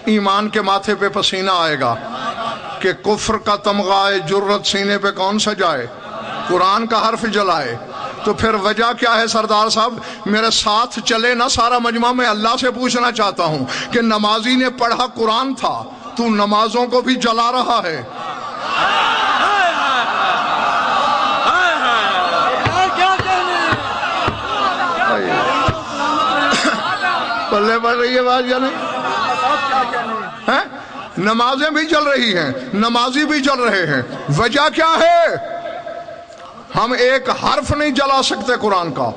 ایمان کے ماتھے پہ پسینہ آئے گا کہ کفر کا تمغہ جرت سینے پہ کون سجائے؟ قرآن کا حرف جلائے۔ تو پھر وجہ کیا ہے سردار صاحب؟ میرے ساتھ چلے نا سارا مجمع، میں اللہ سے پوچھنا چاہتا ہوں کہ نمازی نے پڑھا قرآن تھا، تو نمازوں کو بھی جلا رہا ہے۔ پلے پڑ رہی ہے بات یا نہیں؟ نمازیں بھی چل رہی ہیں، نمازی بھی چل رہے ہیں۔ وجہ کیا ہے؟ ہم ایک حرف نہیں جلا سکتے قرآن کا۔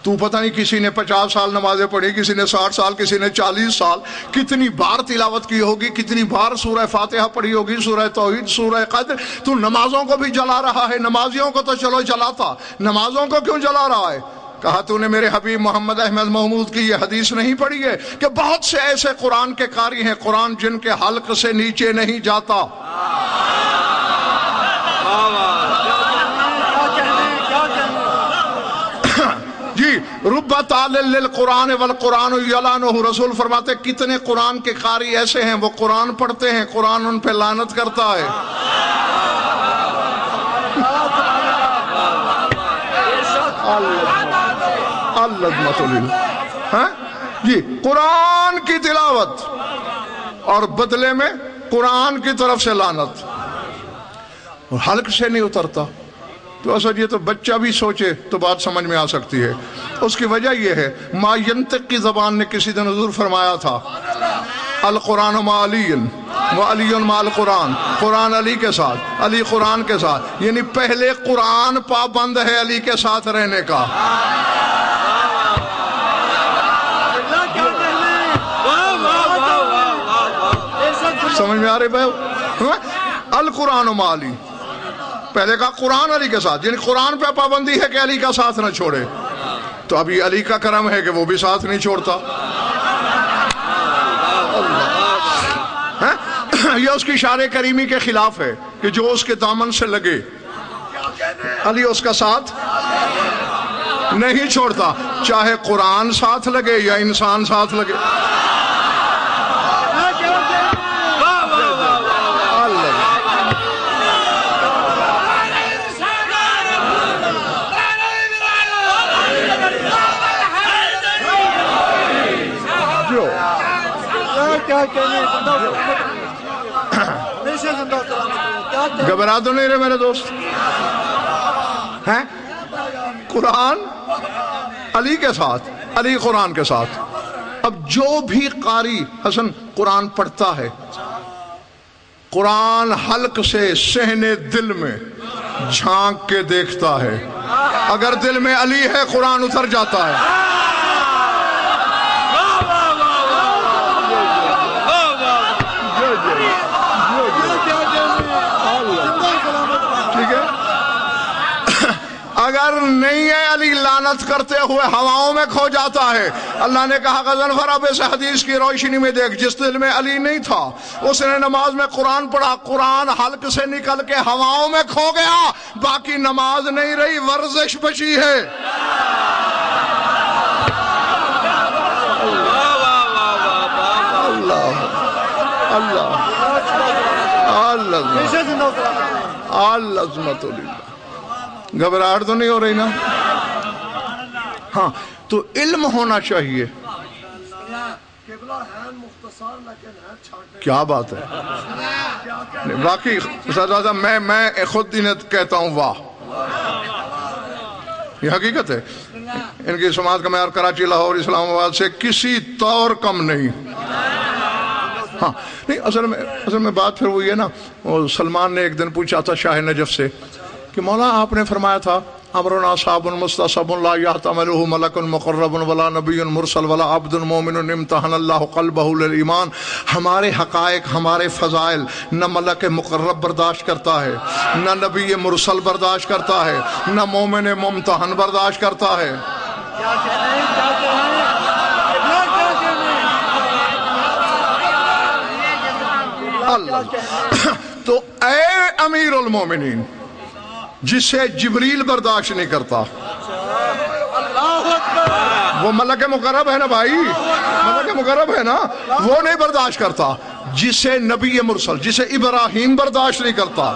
تو پتہ نہیں کسی نے 50 سال نمازیں پڑھی، کسی نے 60 سال، کسی نے 40 سال، کتنی بار تلاوت کی ہوگی، کتنی بار سورہ فاتحہ پڑھی ہوگی، سورہ توحید، سورہ قدر، تو نمازوں کو بھی جلا رہا ہے۔ نمازیوں کو تو چلو جلاتا، نمازوں کو کیوں جلا رہا ہے؟ کہا تو نے میرے حبیب محمد احمد محمود کی یہ حدیث نہیں پڑھی ہے کہ بہت سے ایسے قرآن کے قاری ہیں، قرآن جن کے حلق سے نیچے نہیں جاتا۔ جی، رب تعلل للقرآن والقرآن یلعنہ، رسول فرماتے کتنے قرآن کے قاری ایسے ہیں وہ قرآن پڑھتے ہیں، قرآن ان پہ لعنت کرتا ہے۔ جی، قرآن کی تلاوت اور بدلے میں قرآن کی طرف سے لعنت، اور حلق سے نہیں اترتا۔ تو اصل یہ تو بچہ بھی سوچے تو بات سمجھ میں آ سکتی ہے۔ اس کی وجہ یہ ہے، ما ینطق کی زبان نے کسی دن حضور فرمایا تھا القرآن مع علی و علی مع القرآن، قرآن علی کے ساتھ، علی قرآن کے ساتھ، یعنی پہلے قرآن پابند ہے علی کے ساتھ رہنے کا۔ سمجھ میں آ رہی بھائی؟ القرآن مع علی، پہلے کہا قرآن علی کے ساتھ، یعنی قرآن پہ پابندی ہے کہ علی کا ساتھ نہ چھوڑے۔ تو ابھی علی کا کرم ہے کہ وہ بھی ساتھ نہیں چھوڑتا۔ یہ اس کی اشارے کریمی کے خلاف ہے کہ جو اس کے دامن سے لگے علی اس کا ساتھ نہیں چھوڑتا، چاہے قرآن ساتھ لگے یا انسان ساتھ لگے۔ گھبرا تو نہیں رہے میرے دوست ہیں؟ قرآن علی کے ساتھ، علی قرآن کے ساتھ۔ اب جو بھی قاری حسن قرآن پڑھتا ہے، قرآن حلق سے صحن دل میں جھانک کے دیکھتا ہے، اگر دل میں علی ہے قرآن اتر جاتا ہے۔ اگر نہیں ہے علی لعنت کرتے ہوئے ہواؤں میں کھو جاتا ہے۔ اللہ نے کہا غضنفر اب اس حدیث کی روشنی میں دیکھ، جس دل میں علی نہیں تھا اس نے نماز میں قرآن پڑھا، قرآن حلق سے نکل کے ہواؤں میں کھو گیا، باقی نماز نہیں رہی، ورزش بچی ہے۔ اللہ العظمت للہ۔ گھبراہٹ تو نہیں ہو رہی نا؟ ہاں، تو علم ہونا چاہیے۔ کیا بات ہے باقی سردار، میں خود انہیں کہتا ہوں واہ، یہ حقیقت ہے۔ ان کی سماعت کا معیار کراچی، لاہور، اسلام آباد سے کسی طور کم نہیں۔ ہاں نہیں، اصل میں بات پھر وہی ہے نا، سلمان نے ایک دن پوچھا تھا شاہ نجف سے کہ مولا آپ نے فرمایا تھا امرنا صعب مستصعب لا يحتملہ ملک مقرب ولا نبی مرسل ولا عبد مومن امتحن اللہ قلبہ للایمان۔ ہمارے حقائق، ہمارے فضائل نہ ملک مقرب برداشت کرتا ہے، نہ نبی مرسل برداشت کرتا ہے، نہ مومن ممتحن برداشت کرتا ہے۔ تو اے امیر المومنین، جسے جبریل برداشت نہیں کرتا، وہ ملک مقرب ہے نا بھائی، ملک مقرب ہے نا، وہ نہیں برداشت کرتا جسے نبی مرسل، جسے ابراہیم برداشت نہیں کرتا،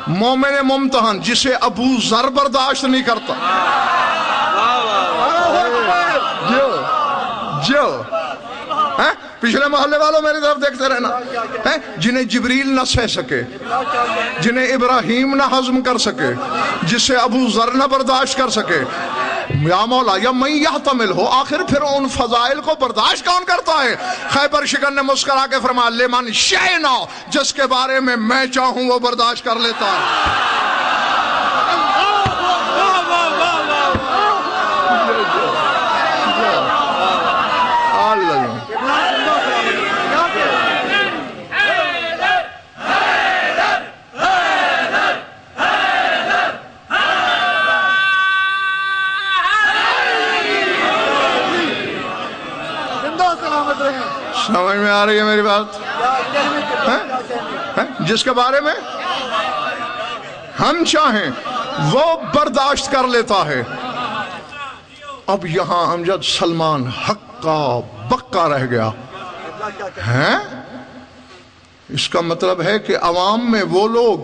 مومن ممتحن جسے ابو ذر برداشت نہیں کرتا، جو پچھلے محلے والوں میری طرف دیکھتے رہنا، جنہیں جبریل نہ سہ سکے، جنہیں ابراہیم نہ ہضم کر سکے، جسے ابو ذر نہ برداشت کر سکے، یا مولا یا میں یحتمل ہو، آخر پھر ان فضائل کو برداشت کون کرتا ہے؟ خیبر شکن نے مسکرا کے فرمایا لمن شئنا، جس کے بارے میں میں چاہوں وہ برداشت کر لیتا ہے۔ سمجھ میں آ رہی ہے میری بات؟ جس کے بارے میں ہم چاہیں وہ برداشت کر لیتا ہے۔ اب یہاں امجد سلمان حقا بقا رہ گیا ہے۔ اس کا مطلب ہے کہ عوام میں وہ لوگ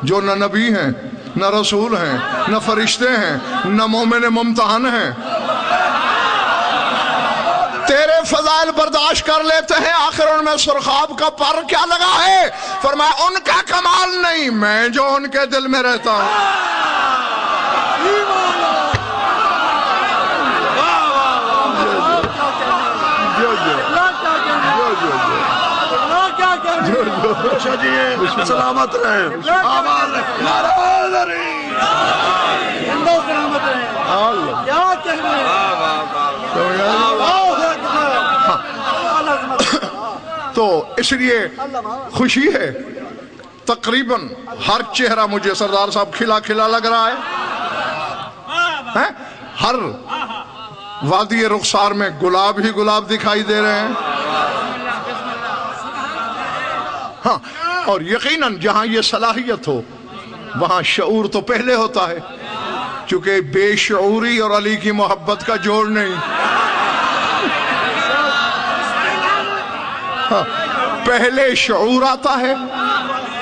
جو نہ نبی ہیں، نہ رسول ہیں، نہ فرشتے ہیں، نہ مومن ممتحن ہیں، تیرے فضائل برداشت کر لیتے ہیں، آخر ان میں سرخاب کا پر کیا لگا ہے؟ فرمایا ان کا کمال نہیں، میں جو ان کے دل میں رہتا ہوں۔ سلامت رہے، تو اس لیے خوشی ہے، تقریباً ہر چہرہ مجھے سردار صاحب کھلا کھلا لگ رہا ہے، ہر وادی رخسار میں گلاب ہی گلاب دکھائی دے رہے ہیں۔ ہاں، اور یقیناً جہاں یہ صلاحیت ہو وہاں شعور تو پہلے ہوتا ہے، چونکہ بے شعوری اور علی کی محبت کا جوڑ نہیں۔ پہلے شعور آتا ہے،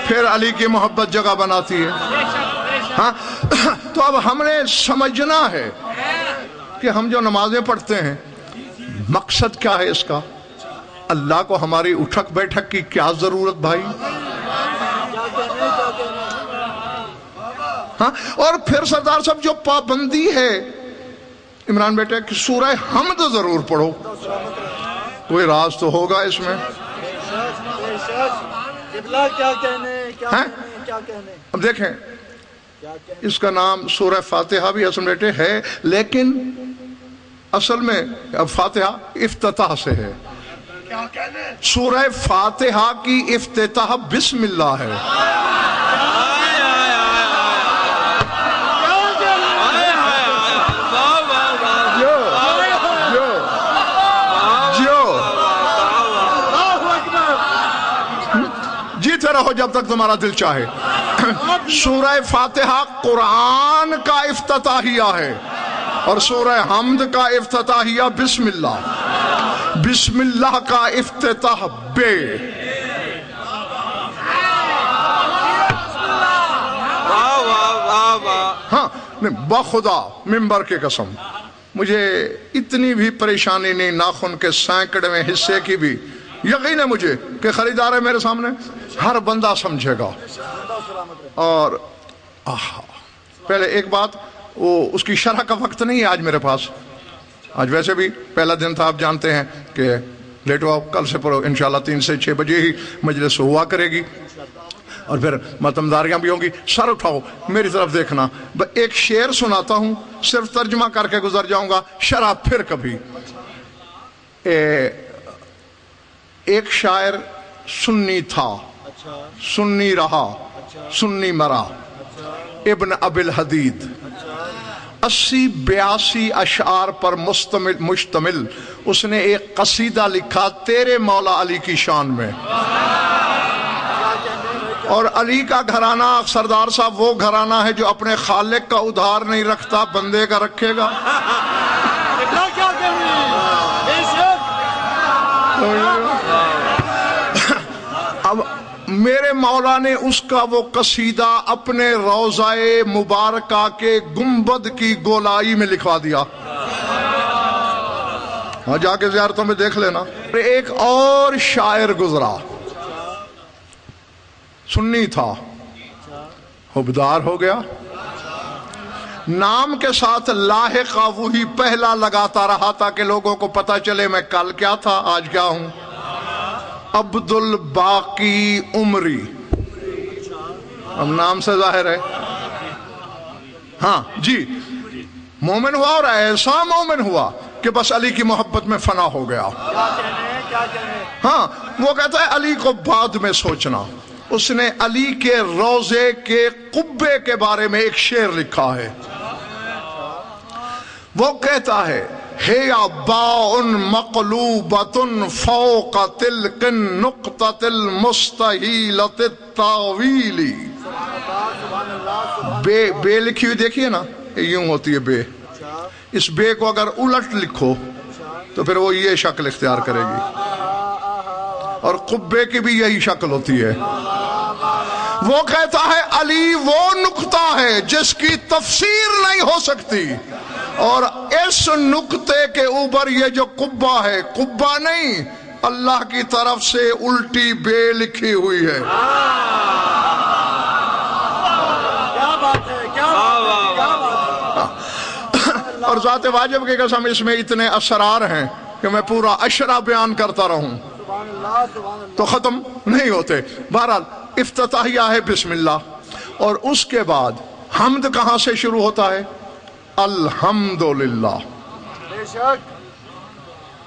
پھر علی کی محبت جگہ بناتی ہے۔ ہاں، تو اب ہم نے سمجھنا ہے کہ ہم جو نمازیں پڑھتے ہیں مقصد کیا ہے اس کا؟ اللہ کو ہماری اٹھک بیٹھک کی کیا ضرورت بھائی؟ ہاں، اور پھر سردار صاحب جو پابندی ہے عمران بیٹے کہ سورہ حمد ضرور پڑھو، کوئی راز تو ہوگا اس میں۔ اب دیکھیں، اس کا نام سورہ فاتحہ بھی اصل بیٹے ہے، لیکن اصل میں فاتحہ افتتاح سے ہے۔ سورہ فاتحہ کی افتتاح بسم اللہ ہے۔ جیتے رہو جب تک تمہارا دل چاہے۔ سورہ فاتحہ قرآن کا افتتاحیہ ہے اور سورہ حمد کا افتتاحیہ بسم اللہ۔ بسم اللہ کا افتتاح بے۔ ہاں، بخدا ممبر کی قسم مجھے اتنی بھی پریشانی نہیں، ناخن کے سینکڑویں حصے کی بھی یقین ہے مجھے کہ خریدار ہے میرے سامنے، ہر بندہ سمجھے گا۔ اور پہلے ایک بات، وہ اس کی شرح کا وقت نہیں ہے آج میرے پاس، آج ویسے بھی پہلا دن تھا، آپ جانتے ہیں کہ لیٹ ہوا، کل سے پڑھو انشاءاللہ 3 سے 6 بجے ہی مجلس ہوا کرے گی اور پھر ماتمداریاں بھی ہوں گی۔ سر اٹھاؤ میری طرف دیکھنا، ایک شعر سناتا ہوں، صرف ترجمہ کر کے گزر جاؤں گا، شرح پھر کبھی۔ ایک شاعر سنی تھا، سنی رہا، سنی مرا، ابن ابی الحدید، 80-82 اشعار پر مشتمل اس نے ایک قصیدہ لکھا تیرے مولا علی کی شان میں۔ اور علی کا گھرانہ سردار صاحب وہ گھرانہ ہے جو اپنے خالق کا ادھار نہیں رکھتا، بندے کا رکھے گا۔ اب میرے مولا نے اس کا وہ قصیدہ اپنے روضہ مبارکہ کے گنبد کی گولائی میں لکھوا دیا، ہاں جا کے زیارتوں میں دیکھ لینا۔ ایک اور شاعر گزرا، سنی تھا، حبدار ہو گیا، نام کے ساتھ لاحقہ وہی پہلا لگاتا رہا تاکہ لوگوں کو پتہ چلے میں کل کیا تھا آج کیا ہوں۔ عبد الباقی عمری، اب نام سے ظاہر ہے، ہاں جی، مومن ہوا اور ایسا مومن ہوا کہ بس علی کی محبت میں فنا ہو گیا۔ ہاں وہ کہتا ہے علی کو بعد میں سوچنا۔ اس نے علی کے روضے کے قبے کے بارے میں ایک شعر لکھا ہے، وہ کہتا ہے ہی باء مقلوبۃ فوق تلک النقطۃ المستحیلۃ التاویل۔ بے لکھی ہوئی دیکھیے نا، یوں ہوتی ہے بے، اس بے کو اگر الٹ لکھو تو پھر وہ یہ شکل اختیار کرے گی، اور قبے کی بھی یہی شکل ہوتی ہے۔ وہ کہتا ہے علی وہ نقطہ ہے جس کی تفسیر نہیں ہو سکتی، اور اس نقطے کے اوپر یہ جو قبہ ہے، قبہ نہیں، اللہ کی طرف سے الٹی بے لکھی ہوئی ہے۔ کیا بات ہے، کیا بات ہے۔ اور ذات واجب کی قسم اس میں اتنے اسرار ہیں کہ میں پورا اشرا بیان کرتا رہوں تو ختم نہیں ہوتے۔ بہرحال افتتاحیہ ہے بسم اللہ، اور اس کے بعد حمد کہاں سے شروع ہوتا ہے؟ الحمدللہ۔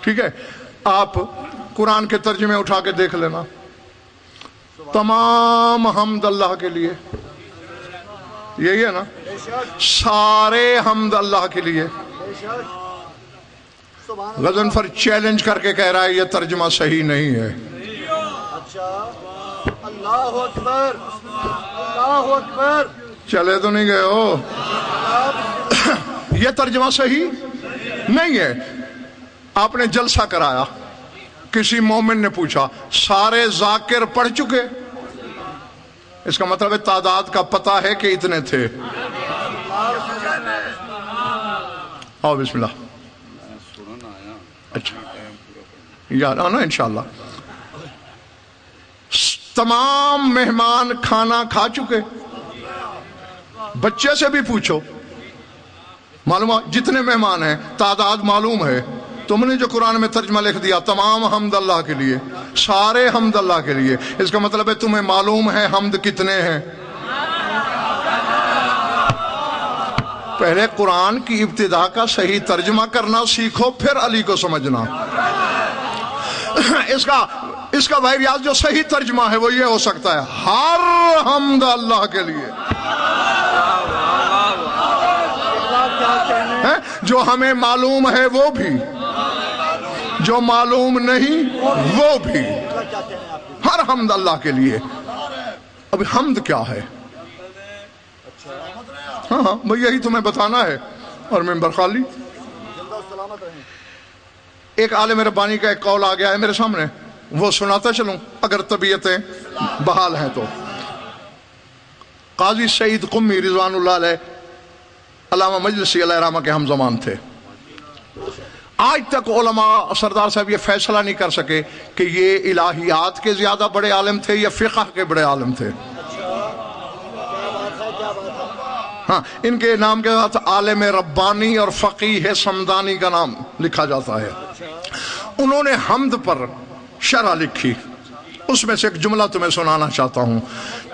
ٹھیک ہے، آپ قرآن کے ترجمے اٹھا کے دیکھ لینا، تمام حمد اللہ کے لیے، یہی ہے نا، سارے حمد اللہ کے لیے۔ غضنفر چیلنج کر کے کہہ رہا ہے یہ ترجمہ صحیح نہیں ہے۔ اللہ اکبر، اللہ اکبر، چلے تو نہیں گئے ہو، یہ ترجمہ صحیح نہیں ہے۔ آپ نے جلسہ کرایا، کسی مومن نے پوچھا سارے ذاکر پڑھ چکے؟ اس کا مطلب ہے تعداد کا پتہ ہے کہ اتنے تھے۔ آؤ بسم اللہ، اچھا یاد آنا انشاءاللہ۔ تمام مہمان کھانا کھا چکے؟ بچے سے بھی پوچھو، معلوم جتنے مہمان ہیں تعداد معلوم ہے۔ تم نے جو قرآن میں ترجمہ لکھ دیا تمام حمد اللہ کے لیے، سارے حمد اللہ کے لیے، اس کا مطلب ہے تمہیں معلوم ہے حمد کتنے ہیں۔ پہلے قرآن کی ابتدا کا صحیح ترجمہ کرنا سیکھو، پھر علی کو سمجھنا۔ اس کا بھائی ریاض جو صحیح ترجمہ ہے وہ یہ ہو سکتا ہے ہر حمد اللہ کے لیے، جو ہمیں معلوم ہے وہ بھی، جو معلوم نہیں وہ بھی، ہر حمد اللہ کے لیے۔ اب حمد کیا ہے؟ ہاں بھئی یہی تمہیں بتانا ہے، اور ممبر خالی۔ ایک عالم ربانی کا ایک قول آ گیا ہے میرے سامنے، وہ سناتا چلوں اگر طبیعتیں بحال ہیں تو۔ قاضی سعید قمی رضوان اللہ علیہ، علامہ مجلسی علیہ رحمہ کے ہم زمان تھے۔ آج تک علماء سردار صاحب یہ فیصلہ نہیں کر سکے کہ یہ الہیات کے زیادہ بڑے عالم تھے یا فقہ کے بڑے عالم تھے۔ ہاں ان کے نام کے ساتھ عالم ربانی اور فقیہ سمدانی کا نام لکھا جاتا ہے۔ انہوں نے حمد پر شرح لکھی، اس میں سے ایک جملہ تمہیں سنانا چاہتا ہوں۔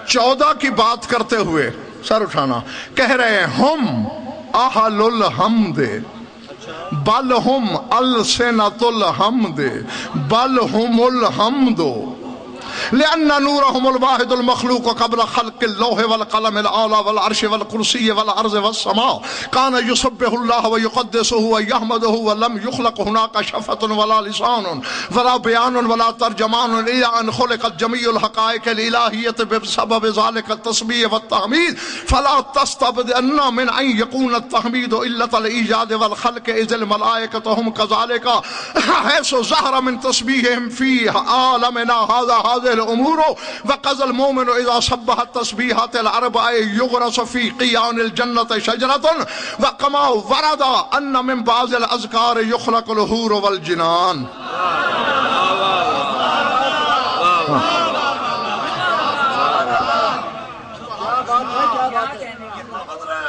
14 کی بات کرتے ہوئے سر اٹھانا، کہہ رہے ہیں ہم اہل الحمد بل ہم السنۃ الحمد بل ہم الحمد لأن نورهم الواحد المخلوق قبل خلق اللوح والقلم الأعلى والعرش والكرسي والأرض والسماء كان يسبح الله ويقدسه ويحمده ولم يخلق هناك شفة ولا لسان ولا بيان ولا ترجمان إلا أن خلقت جميع الحقائق الإلهية بسبب ذلك التسبيح والتحميد فلا تستبدئن من أن يكون التحميد إلا الإيجاد والخلق إذ الملائكة هم كذلك حيث ظهر من تسبيحهم في عالمنا هذه الأمور وقضى المؤمن إذا سبح التسبيحات الأربع يغرس في قيان الجنة شجرة وكما ورد أن من بعض الأذكار يخلق الحور والجنان.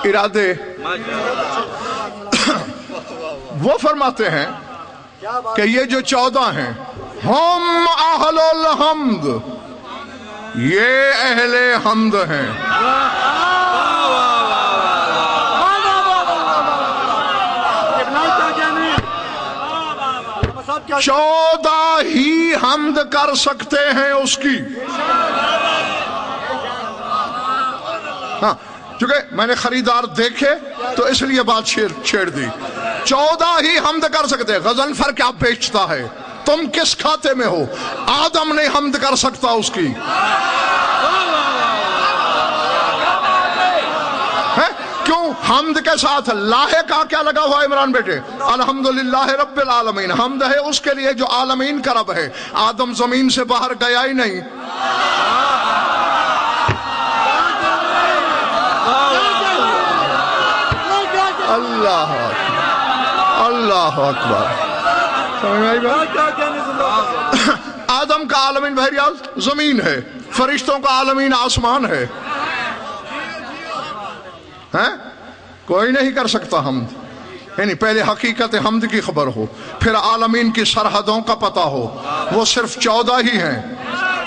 ارادے وہ فرماتے ہیں کہ یہ جو 14 ہیں ہم اہل الحمد، یہ اہل حمد ہیں. 14 ہی حمد کر سکتے ہیں اس کی. ہاں چونکہ میں نے خریدار دیکھے تو اس لیے بات چھیڑ دی. 14 ہی حمد کر سکتے. غضنفر کیا بیچتا ہے؟ تم کس کھاتے میں ہو؟ آدم نہیں حمد کر سکتا اس کی. کیوں؟ حمد کے ساتھ لاحق کا کیا لگا ہوا ہے عمران بیٹے؟ الحمدللہ رب العالمین. حمد ہے اس کے لیے جو عالمین کا رب ہے. آدم زمین سے باہر گیا ہی نہیں. اللہ اللہ اکبر. آدم کا عالمین بہریال زمین ہے، فرشتوں کا عالمین آسمان ہے. کوئی نہیں کر سکتا حمد. یعنی پہلے حقیقت حمد کی خبر ہو، پھر عالمین کی سرحدوں کا پتہ ہو. وہ صرف 14 ہی ہیں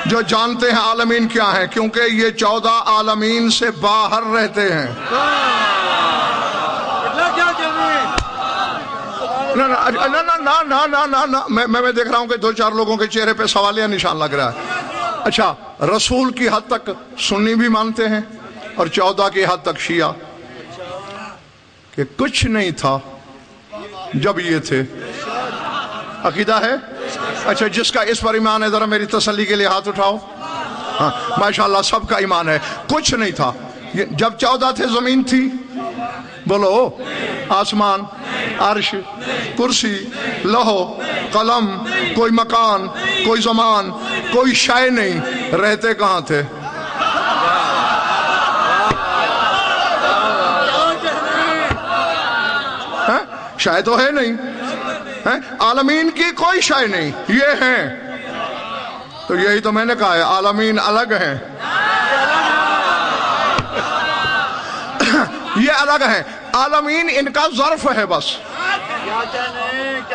جو جانتے ہیں عالمین کیا ہیں، کیونکہ یہ 14 عالمین سے باہر رہتے ہیں. میں دیکھ رہا ہوں کہ 2-4 لوگوں کے چہرے پہ سوالیہ نشان لگ رہا ہے. اچھا، رسول کی حد تک سنی بھی مانتے ہیں اور 14 کی حد تک شیعہ، کہ کچھ نہیں تھا جب یہ تھے. عقیدہ ہے؟ اچھا، جس کا اس پر ایمان ہے ذرا میری تسلی کے لیے ہاتھ اٹھاؤ. ہاں ماشاءاللہ سب کا ایمان ہے. کچھ نہیں تھا جب 14 تھے. زمین تھی، بولو، آسمان، عرش، کرسی، لوح قلم، کوئی مکان، کوئی زمان، کوئی شے نہیں. رہتے کہاں تھے؟ شے تو ہے نہیں. عالمین کی کوئی شے نہیں، یہ ہیں. تو یہی تو میں نے کہا ہے، عالمین الگ ہیں. یہ الگ ہیں. عالمین ان کا ظرف ہے بس.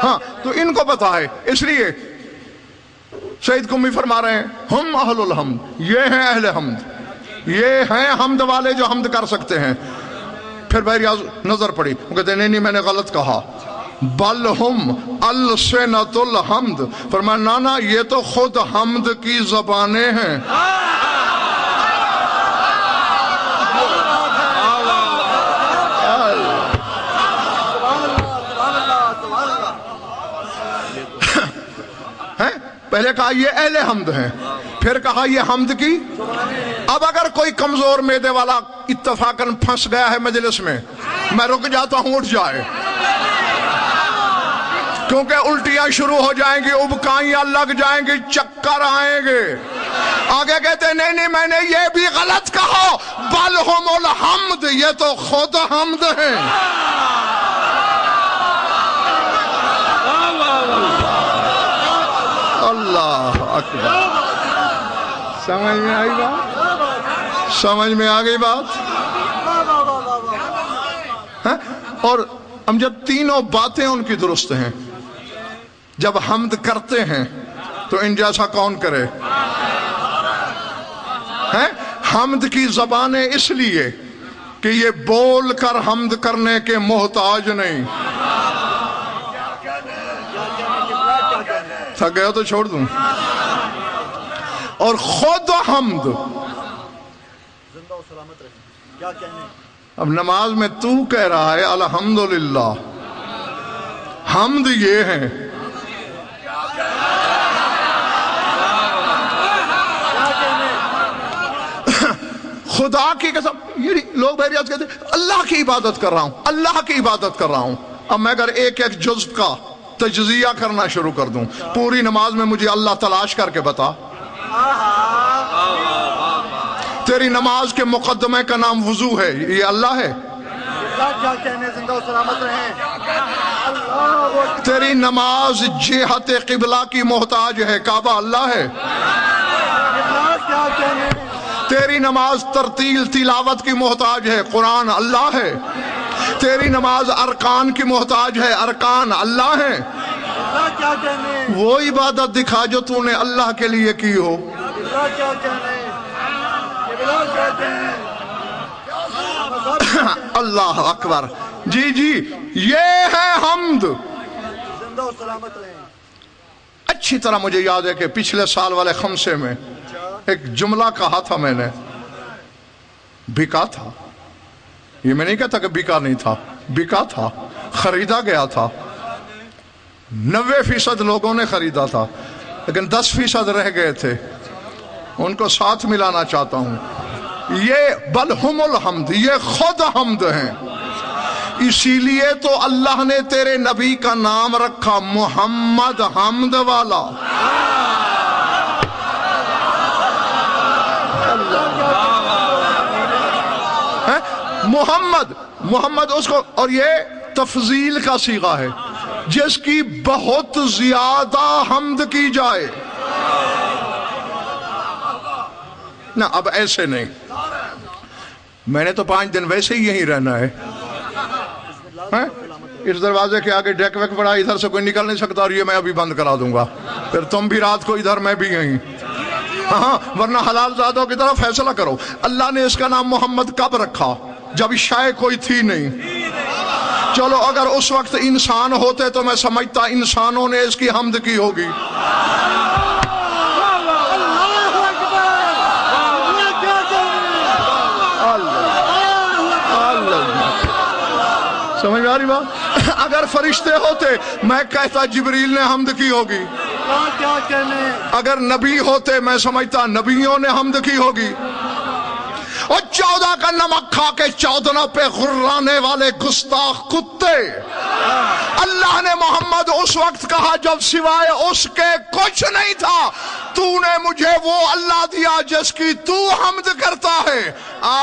ہاں تو ان کو پتا ہے. اس لیے سید قمی فرما رہے ہیں ہم اہل الحمد، یہ ہیں اہل حمد، یہ ہیں حمد والے جو حمد کر سکتے ہیں. پھر بہریاز نظر پڑی، وہ کہتے ہیں نہیں میں نے غلط کہا. بل ہم السنۃ الحمد. فرمایا نانا یہ تو خود حمد کی زبانیں ہیں. پہلے کہا یہ اہل حمد ہیں، پھر کہا یہ حمد کی. اب اگر کوئی کمزور معدے والا اتفاقاً پھنس گیا ہے مجلس میں رک جاتا ہوں، اٹھ جائے، کیونکہ الٹیاں شروع ہو جائیں گی، ابکائیاں لگ جائیں گی، چکر آئیں گے. آگے کہتے ہیں نہیں میں نے یہ بھی غلط کہا. بل ہم الحمد، یہ تو خود حمد ہیں. اللہ اکبر. سمجھ میں آئی بات؟ سمجھ میں آ گئی بات؟ اور امجد تینوں باتیں ان کی درست ہیں. جب حمد کرتے ہیں تو ان جیسا کون کرے؟ حمد کی زبانیں اس لیے کہ یہ بول کر حمد کرنے کے محتاج نہیں. تھک گیا تو چھوڑ دوں. اور خود حمد. زندہ و سلامت رہیں. کیا کہنے؟ اب نماز میں تو کہہ رہا ہے الحمدللہ، حمد یہ ہے. خدا کی قسم، یہ لوگ بہریات کہتے ہیں اللہ کی عبادت کر رہا ہوں، اللہ کی عبادت کر رہا ہوں. اب میں اگر ایک ایک جز کا تجزیہ کرنا شروع کر دوں، پوری نماز میں مجھے اللہ تلاش کر کے بتا. تیری نماز کے مقدمے کا نام وضو ہے، یہ اللہ ہے. کیا کہنے؟ زندہ و سلامت رہیں. اللہ تیری نماز جہت قبلہ کی محتاج ہے، کعبہ اللہ ہے. کیا کہنے؟ تیری نماز ترتیل تلاوت کی محتاج ہے، قرآن اللہ ہے. تیری نماز ارکان کی محتاج ہے، ارکان اللہ ہیں. کیا کہنے؟ وہ عبادت دکھا جو تو نے اللہ کے لیے کی ہو. کیا کہنے؟ کیا کہنے؟ اللہ اکبر. جی جی یہ ہے حمد. زندہ و سلامت رہیں. اچھی طرح مجھے یاد ہے کہ پچھلے سال والے خمسے میں ایک جملہ کہا تھا میں نے، بکا تھا. یہ میں نہیں کہتا کہ بکا نہیں تھا، بکا تھا، خریدا گیا تھا. 90% لوگوں نے خریدا تھا، لیکن 10% رہ گئے تھے. ان کو ساتھ ملانا چاہتا ہوں. یہ بلہم الحمد، یہ خود حمد ہیں. اسی لیے تو اللہ نے تیرے نبی کا نام رکھا محمد حمد والا. محمد اس کو، اور یہ تفضیل کا صیغہ ہے، جس کی بہت زیادہ حمد کی جائے. نہ اب ایسے نہیں، میں نے تو 5 دن ویسے ہی یہیں رہنا ہے. اس دروازے کے آگے ڈیک ویک پڑا، ادھر سے کوئی نکل نہیں سکتا، اور یہ میں ابھی بند کرا دوں گا. پھر تم بھی رات کو ادھر، میں بھی یہیں. ہاں ورنہ حلال زادوں کی طرف فیصلہ کرو. اللہ نے اس کا نام محمد کب رکھا؟ جب شے کوئی تھی نہیں. چلو اگر اس وقت انسان ہوتے تو میں سمجھتا انسانوں نے اس کی حمد کی ہوگی. سمجھ میں آ رہی بات؟ اگر فرشتے ہوتے میں کہتا جبریل نے حمد کی ہوگی. کیا کہنے؟ اگر نبی ہوتے میں سمجھتا نبیوں نے حمد کی ہوگی. اور 14 کا نمک کھا کے 14 پہ غرانے والے گستاخ کتے. اللہ نے محمد اس وقت کہا جب سوائے اس کے کچھ نہیں تھا. تو نے مجھے وہ اللہ دیا جس کی تو حمد کرتا ہے.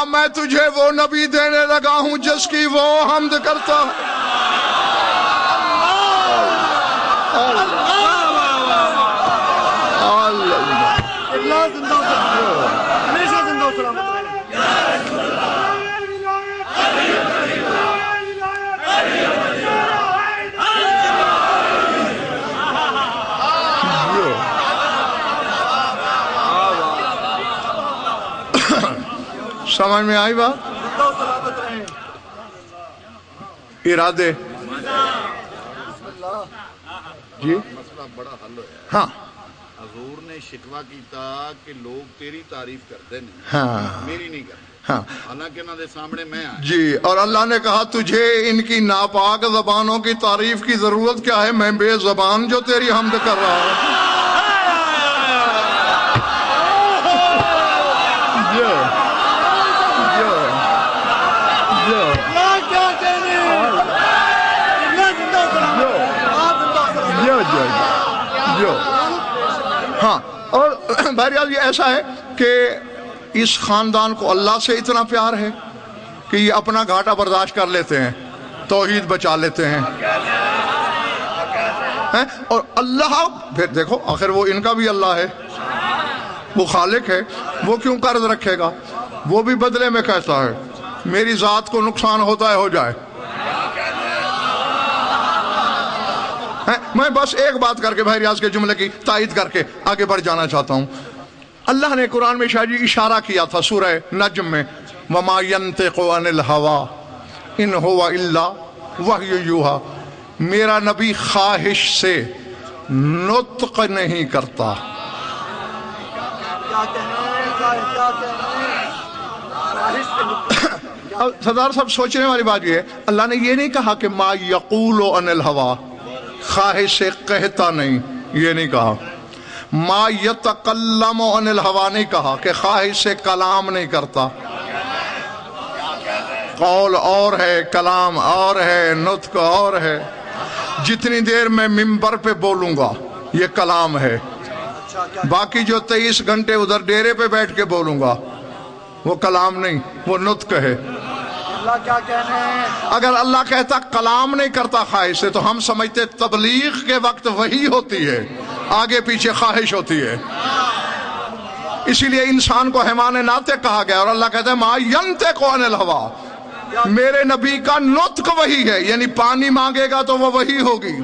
میں تجھے وہ نبی دینے لگا ہوں جس کی وہ حمد کرتا ہے. سمجھ میں آئی بات؟ ارادے جی مسئلہ بڑا حل ہویا. ہاں حضور نے شکوہ کیتا کہ لوگ تیری تعریف کرتے نہیں، ہاں میری نہیں کرتے. ہاں حالانکہ انہوں نے سامنے میں آیا. جی، اور اللہ نے کہا تجھے ان کی ناپاک زبانوں کی تعریف کی ضرورت کیا ہے؟ میں بے زبان جو تیری حمد کر رہا ہوں. ہاں، اور بہرحال یہ ایسا ہے کہ اس خاندان کو اللہ سے اتنا پیار ہے کہ یہ اپنا گھاٹا برداشت کر لیتے ہیں، توحید بچا لیتے ہیں. اور اللہ پھر دیکھو آخر وہ ان کا بھی اللہ ہے، وہ خالق ہے، وہ کیوں قرض رکھے گا؟ وہ بھی بدلے میں کہتا ہے میری ذات کو نقصان ہوتا ہے ہو جائے. میں بس ایک بات کر کے بھائی ریاض کے جملے کی تائید کر کے آگے بڑھ جانا چاہتا ہوں. اللہ نے قرآن میں شاید اشارہ کیا تھا سورہ نجم میں، وَمَا يَنْتِقُ عَنِ الْهَوَىٰ إِنْ هُوَ إِلَّا وَحْيٌ يُوحَىٰ. میرا نبی خواہش سے نطق نہیں کرتا. اب سردار صاحب سوچنے والی بات یہ ہے، اللہ نے یہ نہیں کہا کہ ما یقول عن الہوا، خواہش سے کہتا نہیں، یہ نہیں کہا. ما یتکلم عن الہوا نہیں کہا کہ خواہش سے کلام نہیں کرتا. قول اور ہے، کلام اور ہے، نطق اور ہے. جتنی دیر میں ممبر پہ بولوں گا یہ کلام ہے، باقی جو 23 گھنٹے ادھر ڈیرے پہ بیٹھ کے بولوں گا وہ کلام نہیں، وہ نطق ہے. اللہ کیا کہنے ہیں. اگر اللہ کہتا کلام نہیں کرتا خواہش سے تو ہم سمجھتے تبلیغ کے وقت وہی ہوتی ہے، آگے پیچھے خواہش ہوتی ہے. اسی لیے انسان کو حیوان ناطق کہا گیا، اور اللہ کہتا ہے ما ینطق عن الہوا، میرے نبی کا نطق وہی ہے، یعنی پانی مانگے گا تو وہ وہی ہوگی،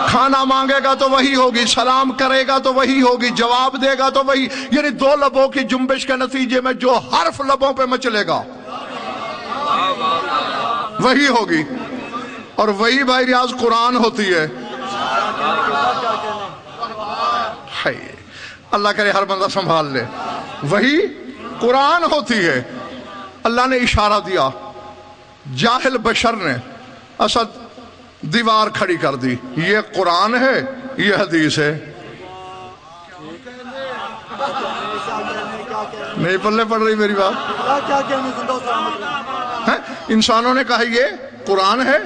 کھانا مانگے گا تو وہی ہوگی، سلام کرے گا تو وہی ہوگی، جواب دے گا تو وہی، یعنی دو لبوں کی جنبش کے نتیجے میں جو حرف لبوں پہ مچلے گا وہی ہوگی. اور وہی بھائی ریاض قرآن ہوتی ہے. اللہ کرے ہر بندہ سنبھال لے. وہی قرآن ہوتی ہے. اللہ نے اشارہ دیا، جاہل بشر نے اسد دیوار کھڑی کر دی، یہ قرآن ہے یہ حدیث ہے. نہیں پلے پڑ رہی میری بات. اللہ کیا کہنے زندہ و سلامت رہیں. انسانوں نے کہا یہ قرآن ہے،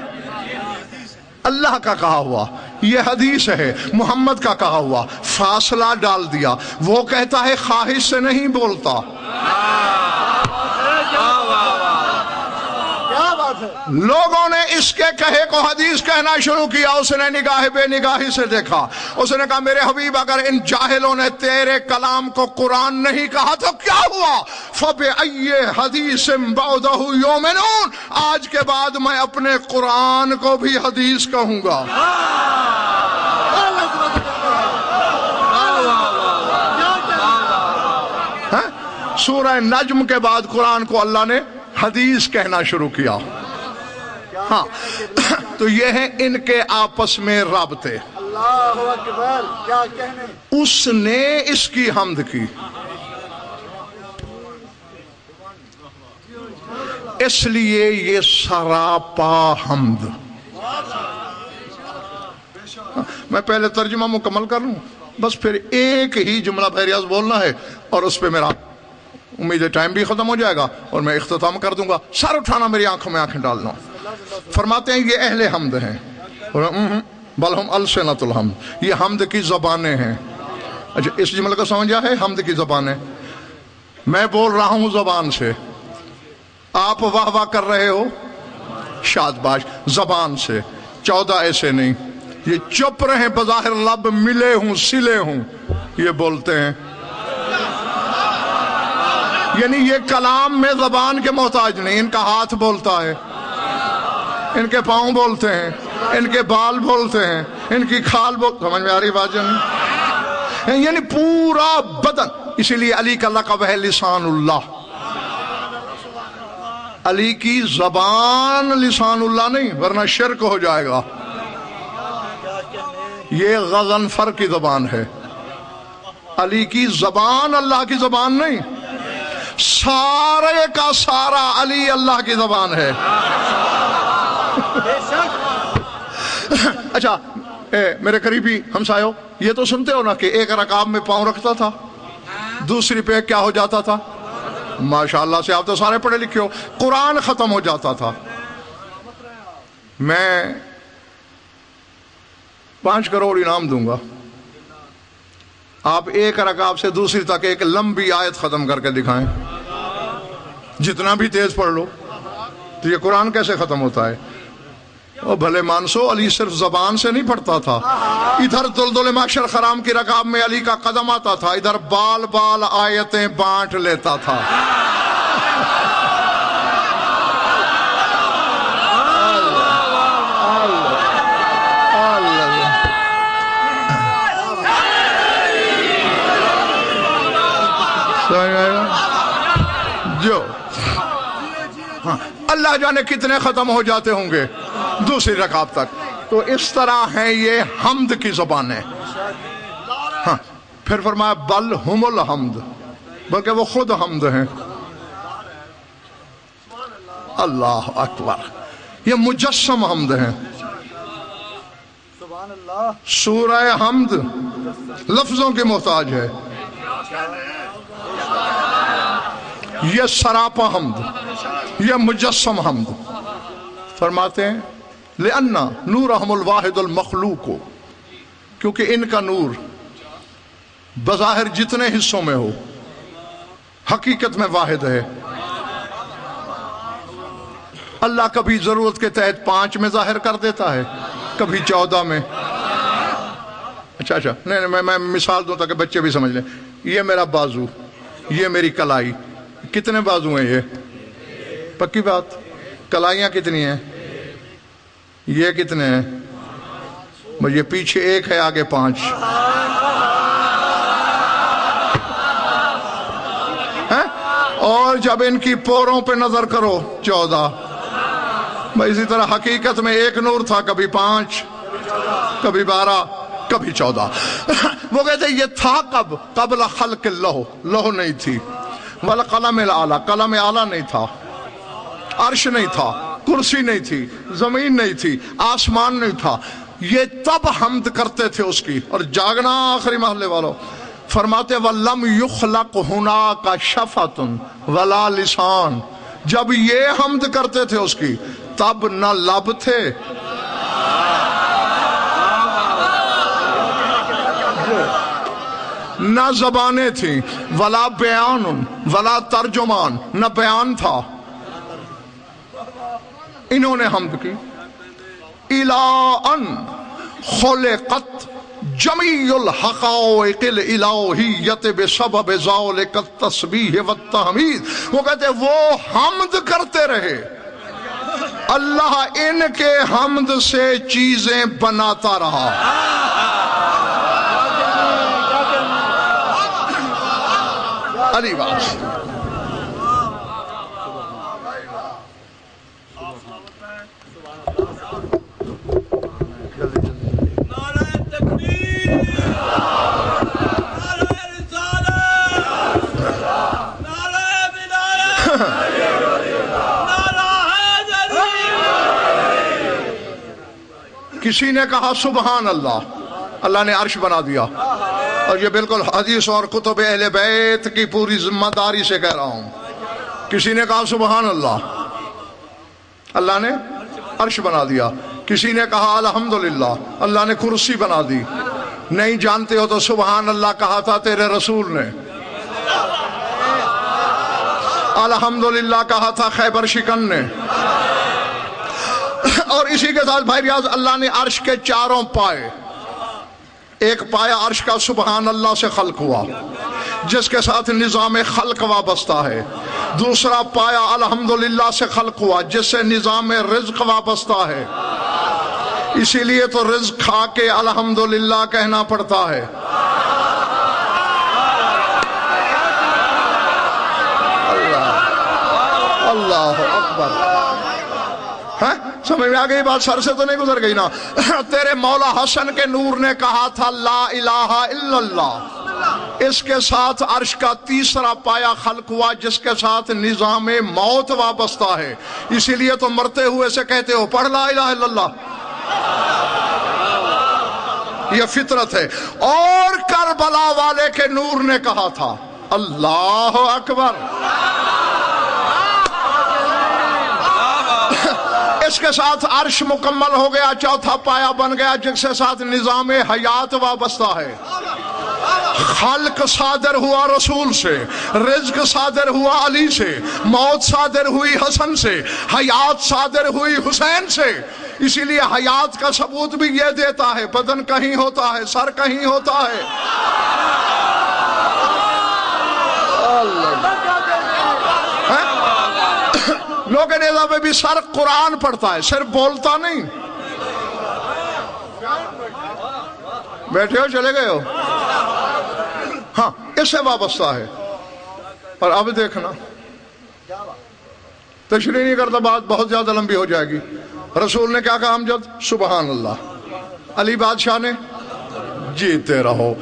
اللہ کا کہا ہوا یہ حدیث ہے، محمد کا کہا ہوا. فاصلہ ڈال دیا، وہ کہتا ہے خواہش سے نہیں بولتا. لوگوں نے اس کے کہے کو حدیث کہنا شروع کیا. اس نے نگاہ بے نگاہی سے دیکھا، اس نے کہا میرے حبیب اگر ان جاہلوں نے تیرے کلام کو قرآن نہیں کہا تو کیا ہوا؟ فَبِأَيِّ حَدِيثٍ بَعْدَهُ يُؤْمِنُونَ، آج کے بعد میں اپنے قرآن کو بھی حدیث کہوں گا. سورہ نجم کے بعد قرآن کو اللہ نے حدیث کہنا شروع کیا. ہاں تو یہ ہیں ان کے آپس میں رابطے. اللہ اکبر. کیا کہنے. اس نے اس کی حمد کی، اس لیے یہ سراپا حمد. میں پہلے ترجمہ مکمل کر لوں، بس پھر ایک ہی جملہ بحریاض بولنا ہے اور اس پہ میرا امید ہے ٹائم بھی ختم ہو جائے گا اور میں اختتام کر دوں گا. سر اٹھانا، میری آنکھوں میں آنکھیں ڈالنا. فرماتے ہیں یہ اہل حمد ہیں، بل ہم السنۃ الحمد، یہ حمد کی زبانیں ہیں. اچھا اس جملے کو سمجھا ہے؟ حمد کی زبانیں. میں بول رہا ہوں زبان سے، آپ واہ واہ کر رہے ہو شادباش زبان سے. 14 ایسے نہیں، یہ چپ رہے، بظاہر لب ملے ہوں سلے ہوں، یہ بولتے ہیں. یعنی یہ کلام میں زبان کے محتاج نہیں، ان کا ہاتھ بولتا ہے، ان کے پاؤں بولتے ہیں، ان کے بال بولتے ہیں، ان کی کھال سمجھ میں آ رہی بات جانی؟ یعنی پورا بدن. اسی لیے علی کا لقب ہے لسان اللہ. علی کی زبان لسان اللہ نہیں، ورنہ شرک ہو جائے گا. یہ غضنفر کی زبان ہے. علی کی زبان اللہ کی زبان نہیں، سارے کا سارا علی اللہ کی زبان ہے. اچھا میرے قریبی ہمسایوں، یہ تو سنتے ہو نا کہ ایک رکاب میں پاؤں رکھتا تھا، دوسری پہ کیا ہو جاتا تھا؟ ماشاءاللہ سے آپ تو سارے پڑھے لکھے ہو، قرآن ختم ہو جاتا تھا. میں 5 کروڑ انعام دوں گا، آپ ایک رکعت سے دوسری تک ایک لمبی آیت ختم کر کے دکھائیں، جتنا بھی تیز پڑھ لو. تو یہ قرآن کیسے ختم ہوتا ہے؟ او بھلے مانسو، علی صرف زبان سے نہیں پڑھتا تھا. ادھر دلدل محشر خرام کی رکعت میں علی کا قدم آتا تھا، ادھر بال بال آیتیں بانٹ لیتا تھا. جو اللہ جانے کتنے ختم ہو جاتے ہوں گے دوسری رکعت تک. تو اس طرح ہیں یہ حمد کی زبانیں. ہاں پھر فرمایا بل ہم الحمد، بلکہ وہ خود حمد ہیں۔ اللہ اکبر، یہ مجسم حمد ہیں۔ سبحان اللہ، سورہ حمد لفظوں کی محتاج ہے، یہ سراپا حمد، یہ مجسم حمد۔ فرماتے ہیں لِأَنَّ نُورَهُمُ الْوَاحِدُ الْمَخْلُوقُ، کیونکہ ان کا نور بظاہر جتنے حصوں میں ہو حقیقت میں واحد ہے۔ اللہ کبھی ضرورت کے تحت 5 میں ظاہر کر دیتا ہے، کبھی 14 میں۔ اچھا نہیں میں مثال دوں تاکہ بچے بھی سمجھ لیں۔ یہ میرا بازو، یہ میری کلائی، کتنے بازو ہیں یہ؟ پکی بات؟ کلائیاں کتنی ہیں؟ یہ کتنے ہیں؟ یہ پیچھے 1 ہے، آگے 5 ہیں؟ اور جب ان کی پوروں پہ نظر کرو 14۔ اسی طرح حقیقت میں ایک نور تھا، کبھی 5، کبھی 12، کبھی 14۔ وہ کہتے ہیں یہ تھا کب؟ قبل خلق اللوح، لوح نہیں تھی، والقلم الاعلیٰ، قلم اعلیٰ نہیں تھا، عرش نہیں تھا، کرسی نہیں تھی، زمین نہیں تھی، آسمان نہیں تھا۔ یہ تب حمد کرتے تھے اس کی۔ اور جاگنا آخری محلے والوں، فرماتے وَلَمْ يُخْلَقْ هُنَاكَ شَفَةٌ وَلَا لِسَانٌ، جب یہ حمد کرتے تھے اس کی تب نہ لب تھے نہ زبانیں تھیں، ولا بیان ولا ترجمان، نہ بیان تھا۔ انہوں نے حمد کی۔ اِلَىٰ أَن خُلِقَتْ جَمِيعُ الْحَقَائِقِ الْإِلَٰهِيَّةِ بِسَبَبِ ذَلِكَ التَّسْبِيحِ وَالتَّحْمِيدِ، وہ کہتے ہیں وہ حمد کرتے رہے، اللہ ان کے حمد سے چیزیں بناتا رہا۔ علی بات۔ کسی نے کہا سبحان اللہ، اللہ نے عرش بنا دیا، اور یہ بالکل حدیث اور کتب اہل بیت کی پوری ذمہ داری سے کہہ رہا ہوں۔ کسی نے کہا سبحان اللہ، اللہ نے عرش بنا دیا۔ کسی نے کہا الحمدللہ، اللہ نے کرسی بنا دی۔ نہیں جانتے ہو تو سبحان اللہ کہا تھا تیرے رسول نے، الحمدللہ کہا تھا خیبر شکن نے۔ اور اسی کے ساتھ بھائی ریاض، اللہ نے عرش کے 4 پائے، ایک پایا عرش کا سبحان اللہ سے خلق ہوا جس کے ساتھ نظام خلق وابستہ ہے، دوسرا پایا الحمدللہ سے خلق ہوا جس سے نظام رزق وابستہ ہے، اسی لیے تو رزق کھا کے الحمدللہ کہنا پڑتا ہے۔ اللہ اکبر، سمجھ میں آ گئی بات؟ سر سے تو نہیں گزر گئی نا؟ تیرے مولا حسن کے نور نے کہا تھا لا الہ الا اللہ، اس کے ساتھ عرش کا 3 پایا خلق ہوا جس کے ساتھ نظام موت وابستہ ہے، اسی لیے تو مرتے ہوئے سے کہتے ہو پڑھ لا الہ الا اللہ، یہ فطرت ہے۔ اور کربلا والے کے نور نے کہا تھا اللہ اکبر، اس کے ساتھ عرش مکمل ہو گیا، 4تھا پایا بن گیا جس کے ساتھ نظام حیات وابستہ ہے۔ خلق صادر ہوا رسول سے، رزق صادر ہوا علی سے، موت صادر ہوئی حسن سے، حیات صادر ہوئی حسین سے۔ اسی لیے حیات کا ثبوت بھی یہ دیتا ہے بدن کہیں ہوتا ہے، سر کہیں ہوتا ہے۔ لوگ نیزہ میں بھی سر قرآن پڑھتا ہے، صرف بولتا نہیں۔ بیٹھے ہو چلے گئے ہو؟ ہاں، اس سے وابستہ ہے۔ اور اب دیکھنا، تشریح نہیں کرتا، بات بہت زیادہ لمبی ہو جائے گی۔ رسول نے کیا کہا امجد؟ سبحان اللہ۔ علی بادشاہ نے جیتے رہو۔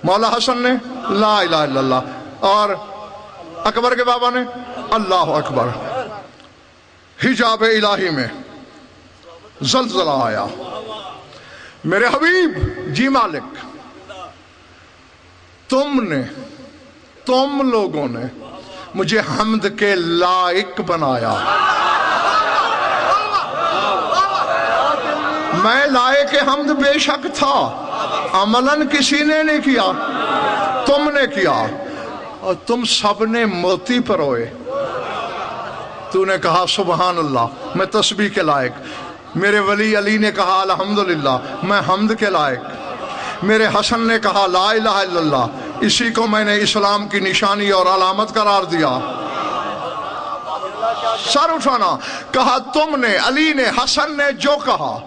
مولا حسن نے لا الہ الا اللہ، اور اکبر کے بابا نے اللہ اکبر۔ حجاب الہی میں زلزلہ آیا۔ میرے حبیب جی مالک، تم لوگوں نے مجھے حمد کے لائق بنایا۔ میں لائق حمد بے شک تھا، عملاً کسی نے نہیں کیا، تم نے کیا، اور تم سب نے موتی پر روئے۔ تو نے کہا سبحان اللہ، میں تسبیح کے لائق۔ میرے ولی علی نے کہا الحمدللہ، میں حمد کے لائق۔ میرے حسن نے کہا لا الہ الا اللہ، اسی کو میں نے اسلام کی نشانی اور علامت قرار دیا۔ سر اٹھانا، کہا تم نے، علی نے، حسن نے جو کہا،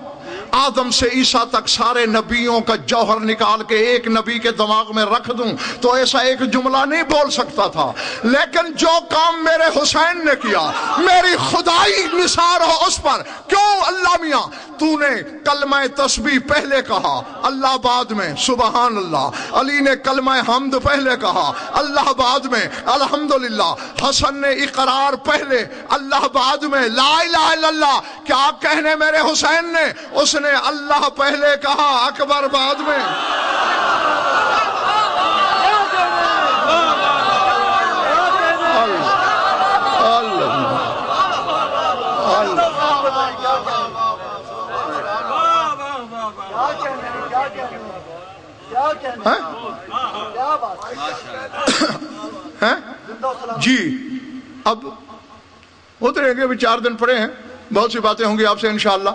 آدم سے عیسیٰ تک سارے نبیوں کا جوہر نکال کے ایک نبی کے دماغ میں رکھ دوں تو ایسا ایک جملہ نہیں بول سکتا تھا، لیکن جو کام میرے حسین نے کیا، میری خدائی نثار ہو اس پر۔ کیوں اللہ میاں تو نے کلمہ تسبیح پہلے کہا، اللہ بعد میں سبحان اللہ، علی نے کلمہ حمد پہلے کہا، اللہ بعد میں الحمدللہ، حسن نے اقرار پہلے، اللہ بعد میں لا الہ الا اللہ۔ کیا کہنے میرے حسین نے؟ اس نے اللہ پہلے کہا، اکبر بعد میں۔ جی اب اتریں گے، ابھی 4 دن پڑے ہیں، بہت سی باتیں ہوں گی آپ سے انشاءاللہ۔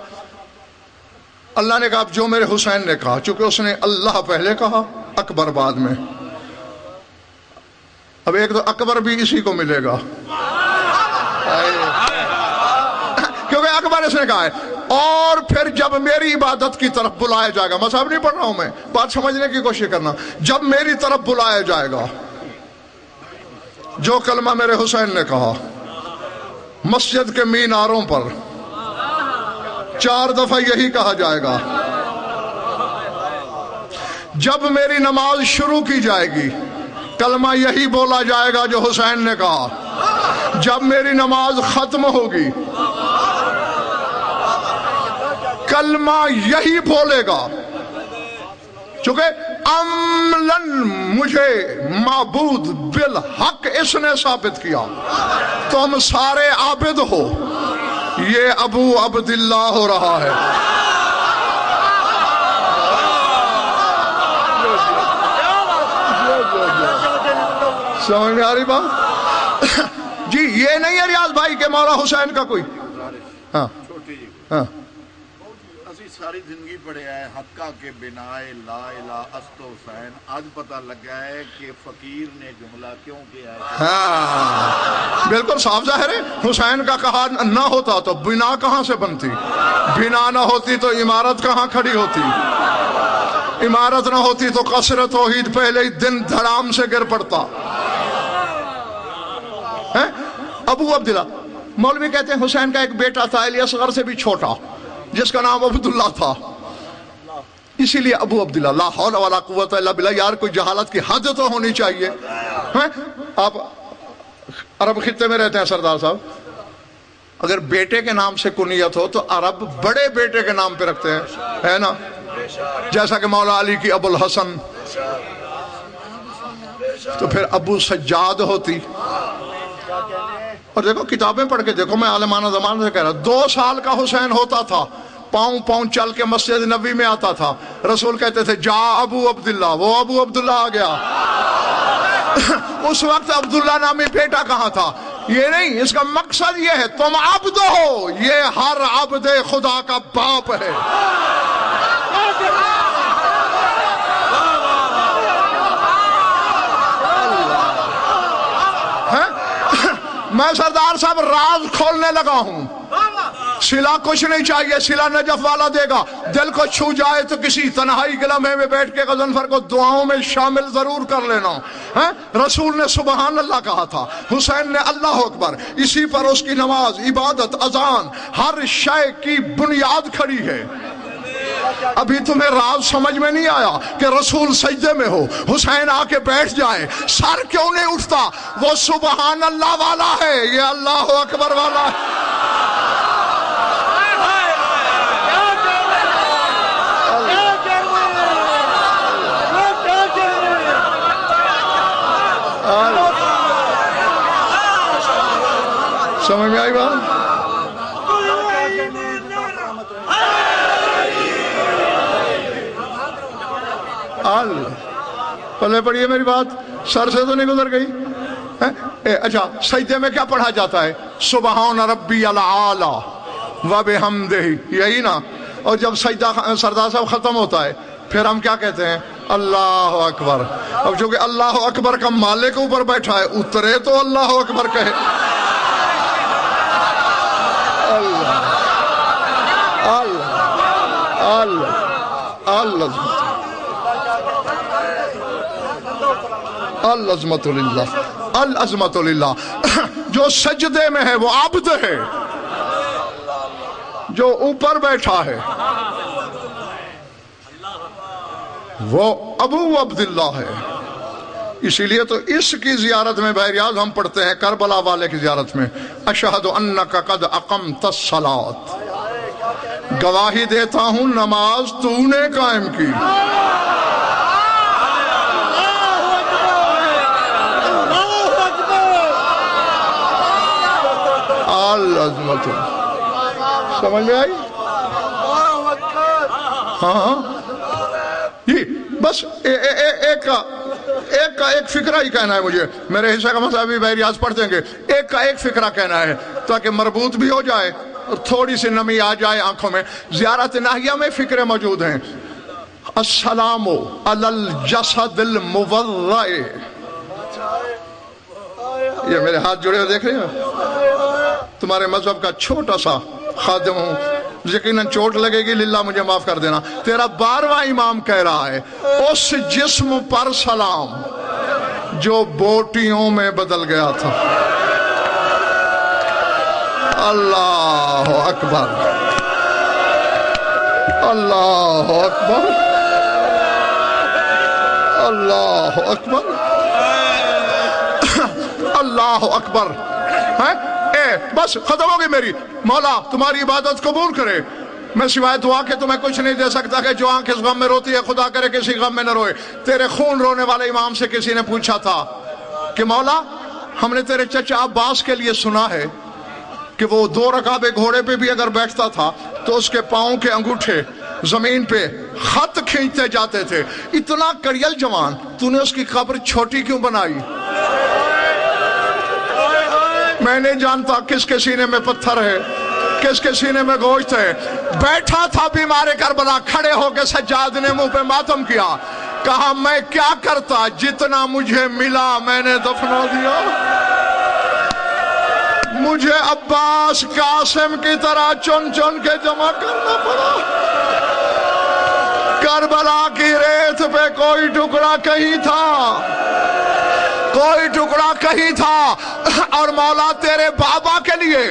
اللہ نے کہا اب جو میرے حسین نے کہا، چونکہ اس نے اللہ پہلے کہا، اکبر بعد میں۔ اب ایک تو اکبر بھی اسی کو ملے گا، کیونکہ اکبر اس نے کہا ہے۔ اور پھر جب میری عبادت کی طرف بلایا جائے گا، مذہب نہیں پڑھ رہا ہوں میں، بات سمجھنے کی کوشش کرنا، جب میری طرف بلایا جائے گا، جو کلمہ میرے حسین نے کہا مسجد کے میناروں پر 4 دفعہ یہی کہا جائے گا۔ جب میری نماز شروع کی جائے گی، کلمہ یہی بولا جائے گا جو حسین نے کہا۔ جب میری نماز ختم ہوگی، کلمہ یہی بولے گا، چونکہ عملاً مجھے معبود بالحق اس نے ثابت کیا، تم سارے عابد ہو، یہ ابو عبداللہ ہو رہا ہے۔ سمجھ میں آ رہی بات؟ جی یہ نہیں ہے ریاض بھائی کہ مولا حسین کا کوئی ہاں ہاں ساری زندگی پڑھے آئے حقہ کے بنائے لا الہ است حسین، آج پتہ لگا ہے کہ فقیر نے جملہ کیوں کیا ہے۔ ہاں بالکل صاف ظاہر ہے، حسین کا کہا نہ ہوتا تو بنا کہاں سے بنتی، بنا نہ ہوتی تو عمارت کہاں کھڑی ہوتی، عمارت نہ ہوتی تو قصر توحید پہلے ہی دن دھڑام سے گر پڑتا۔ ابو عبداللہ مولوی کہتے ہیں حسین کا ایک بیٹا تھا علی اصغر سے بھی چھوٹا، جس کا نام عبداللہ تھا، اسی لیے ابو عبداللہ۔ لا حول ولا قوت الا باللہ۔ یار کوئی جہالت کی حد تو ہونی چاہیے۔ آپ عرب خطے میں رہتے ہیں سردار صاحب، اگر بیٹے کے نام سے کنیت ہو تو عرب بڑے بیٹے کے نام پہ رکھتے ہیں، ہے نا؟ جیسا کہ مولا علی کی ابو الحسن، تو پھر ابو سجاد ہوتی۔ اور دیکھو کتابیں پڑھ کے دیکھو، میں عالمانہ زمانے سے کہہ رہا ہوں، 2 سال کا حسین ہوتا تھا، پاؤں پاؤں چل کے مسجد نبی میں آتا تھا، رسول کہتے تھے جا ابو عبداللہ، وہ ابو عبداللہ آ گیا۔ اس وقت عبداللہ نامی بیٹا کہاں تھا؟ یہ نہیں، اس کا مقصد یہ ہے تم عبد ہو، یہ ہر عبد خدا کا باپ ہے۔ میں سردار صاحب راز کھولنے لگا ہوں، صلہ کچھ نہیں چاہیے، صلہ نجف والا دے گا، دل کو چھو جائے تو کسی تنہائی کے لمحے میں بیٹھ کے غضنفر کو دعاؤں میں شامل ضرور کر لینا۔ رسول نے سبحان اللہ کہا تھا، حسین نے اللہ اکبر، اسی پر اس کی نماز، عبادت، اذان، ہر شے کی بنیاد کھڑی ہے۔ ابھی تمہیں راز سمجھ میں نہیں آیا کہ رسول سجدے میں ہو، حسین آ کے بیٹھ جائے، سر کیوں نہیں اٹھتا؟ وہ سبحان اللہ والا ہے، یہ اللہ اکبر والا ہے۔ سمجھ میں آئی بات؟ پلے پڑھیے میری بات، سر سے تو نہیں گزر گئی؟ اچھا، سجدے میں کیا پڑھا جاتا ہے؟ سبحان ربی العالی وبحمدہ، یہی نا؟ اور جب سجدہ سردار صاحب ختم ہوتا ہے پھر ہم کیا کہتے ہیں؟ اللہ اکبر۔ اب چونکہ اللہ اکبر کا مالک اوپر بیٹھا ہے، اترے تو اللہ اکبر کہے۔ اللہ اللہ اللہ اللہ العظمت للہ، العظمت للہ۔ جو سجدے میں ہے وہ عبد ہے، جو اوپر بیٹھا ہے وہ ابو عبداللہ ہے۔ اسی لیے تو اس کی زیارت میں بہریاض ہم پڑھتے ہیں، کربلا والے کی زیارت میں، اشہد انک قد اقمت الصلاۃ، گواہی دیتا ہوں نماز تو نے قائم کی۔ العظمت، سمجھ میں آئی؟ ہاں یہ بس ایک فکرہ ہی کہنا ہے مجھے، میرے حصہ کا مسئلہ بھی بہریاض پڑھ دیں گے، ایک کا ایک فکرہ کہنا ہے تاکہ مربوط بھی ہو جائے اور تھوڑی سی نمی آ جائے آنکھوں میں۔ زیارت ناہیہ میں فکرے موجود ہیں۔ السلام علی الجسد الموضع، یہ میرے ہاتھ جڑے ہوئے دیکھ رہے ہیں؟ تمہارے مذہب کا چھوٹا سا خادم ہوں، یقیناً چوٹ لگے گی، للہ مجھے معاف کر دینا۔ تیرا 12واں امام کہہ رہا ہے اس جسم پر سلام جو بوٹیوں میں بدل گیا تھا۔ اللہ اکبر، اللہ اکبر، اللہ اکبر، اللہ اکبر۔ بس ختم ہوگی میری۔ مولا تمہاری عبادت قبول کرے، میں سوائے دعا کے تمہیں کچھ نہیں دے سکتا کہ جو آنکھ اس غم میں روتی ہے خدا کرے کسی غم میں نہ روئے۔ تیرے خون رونے والے امام سے کسی نے پوچھا تھا کہ مولا ہم نے تیرے چچا عباس کے لیے سنا ہے کہ وہ 2 رکابے گھوڑے پہ بھی اگر بیٹھتا تھا تو اس کے پاؤں کے انگوٹھے زمین پہ خط کھینچتے جاتے تھے۔ اتنا کڑیل جوان، تو نے اس کی قبر چھوٹی کیوں بنائی؟ میں نہیں جانتا کس کے سینے میں پتھر ہے، کس کے سینے میں گوشت ہے۔ بیٹھا تھا بیمار کربلا، کھڑے ہو کے سجاد نے منہ پہ ماتم کیا، کہا میں کیا کرتا، جتنا مجھے ملا میں نے دفنا دیا۔ مجھے عباس قاسم کی طرح چن چن کے جمع کرنا پڑا۔ کربلا کی ریت پہ کوئی ٹکڑا کہیں تھا، کوئی ٹکڑا کہیں تھا۔ اور مولا تیرے بابا کے لیے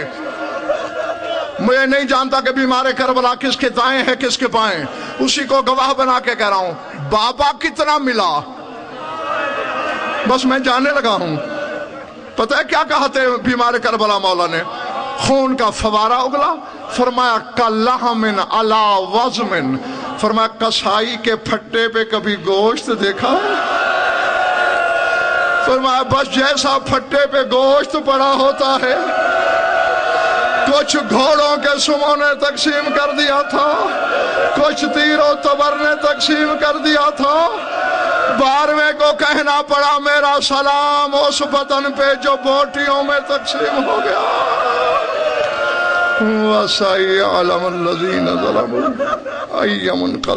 میں نہیں جانتا کہ بیمار کربلا کس کے دائیں ہے کس کے بائیں، اسی کو گواہ بنا کے کہہ رہا ہوں، بابا کتنا ملا بس میں جاننے لگا ہوں۔ پتہ ہے کیا کہا تھے بیمار کربلا مولا نے؟ خون کا فوارہ اگلا، فرمایا کاللحم علی وضم، فرمایا کسائی کے پھٹے پہ کبھی گوشت دیکھا؟ فرمایا بس جیسا پھٹے پہ گوشت پڑا ہوتا ہے، کچھ گھوڑوں کے سموں نے تقسیم کر دیا تھا، کچھ تیر و تبر نے تقسیم کر دیا تھا، 12ویں کو کہنا پڑا میرا سلام اس بدن پہ جو بوٹیوں میں تقسیم ہو گیا۔ وَسَيَعْلَمُ الَّذِينَ ظَلَمُوا أَيَّ مُنقلب